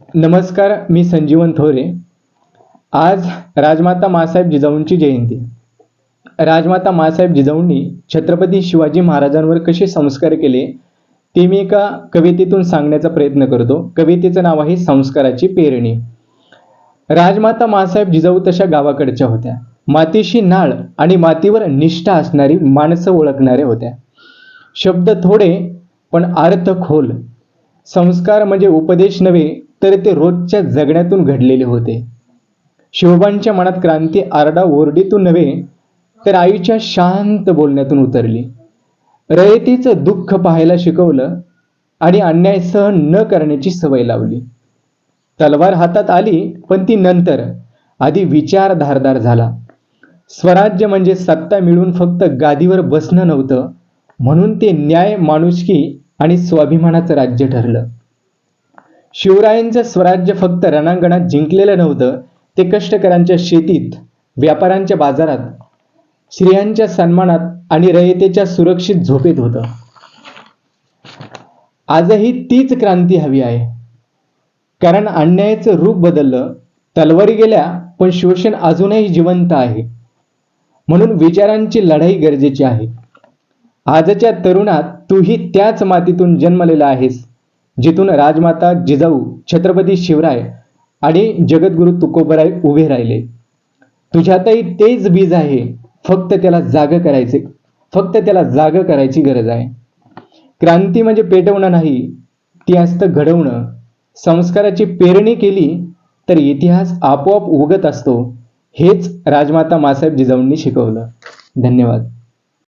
नमस्कार, मी संजीवन थोरे. आज राजमाता मासाहेब जिजाऊंची जयंती. राजमाता मासाहेब जिजाऊंनी छत्रपती शिवाजी महाराजांवर कसे संस्कार केले ते मी एका कवितेतून सांगण्याचा प्रयत्न करतो. कवितेचं नाव आहे संस्काराची पेरणी. राजमाता मासाहेब जिजाऊ तशा गावाकडच्या होत्या. मातीशी नाळ आणि मातीवर निष्ठा असणारी माणसं ओळखणाऱ्या होत्या. शब्द थोडे पण अर्थ खोल. संस्कार म्हणजे उपदेश नव्हे तर ते रोजच्या जगण्यातून घडलेले होते. शिवबांच्या मनात क्रांती आरडाओरडीतून नव्हे तर आईच्या शांत बोलण्यातून उतरली. रयतेचं दुःख पाहायला शिकवलं आणि अन्याय सहन न करण्याची सवय लावली. तलवार हातात आली पण ती नंतर, आधी विचार धारदार झाला. स्वराज्य म्हणजे सत्ता मिळून फक्त गादीवर बसणं नव्हतं, म्हणून ते न्याय, माणुसकी आणि स्वाभिमानाचं राज्य ठरलं. शिवरायांचं स्वराज्य फक्त रणांगणात जिंकलेलं नव्हतं, ते कष्टकऱ्यांच्या शेतीत, व्यापाऱ्यांच्या बाजारात, स्त्रियांच्या सन्मानात आणि रयतेच्या सुरक्षित झोपेत होतं. आजही तीच क्रांती हवी आहे, कारण अन्यायाचं रूप बदललं, तलवारी गेल्या पण शोषण अजूनही जिवंत आहे. म्हणून विचारांची लढाई गरजेची आहे. आजच्या तरुणात तूही त्याच मातीतून जन्मलेला आहेस जिथून राजमाता जिजाऊ, छत्रपती शिवराय आणि जगद्गुरू तुकोबराय उभे राहिले. तुझ्यातही तेच बीज आहे, फक्त त्याला जाग करायची गरज आहे. क्रांती म्हणजे पेटवणं नाही, ती असतं घडवणं. संस्काराची पेरणी केली तर इतिहास आपोआप उगत असतो. हेच राजमाता मासाहेब जिजाऊंनी शिकवलं. धन्यवाद.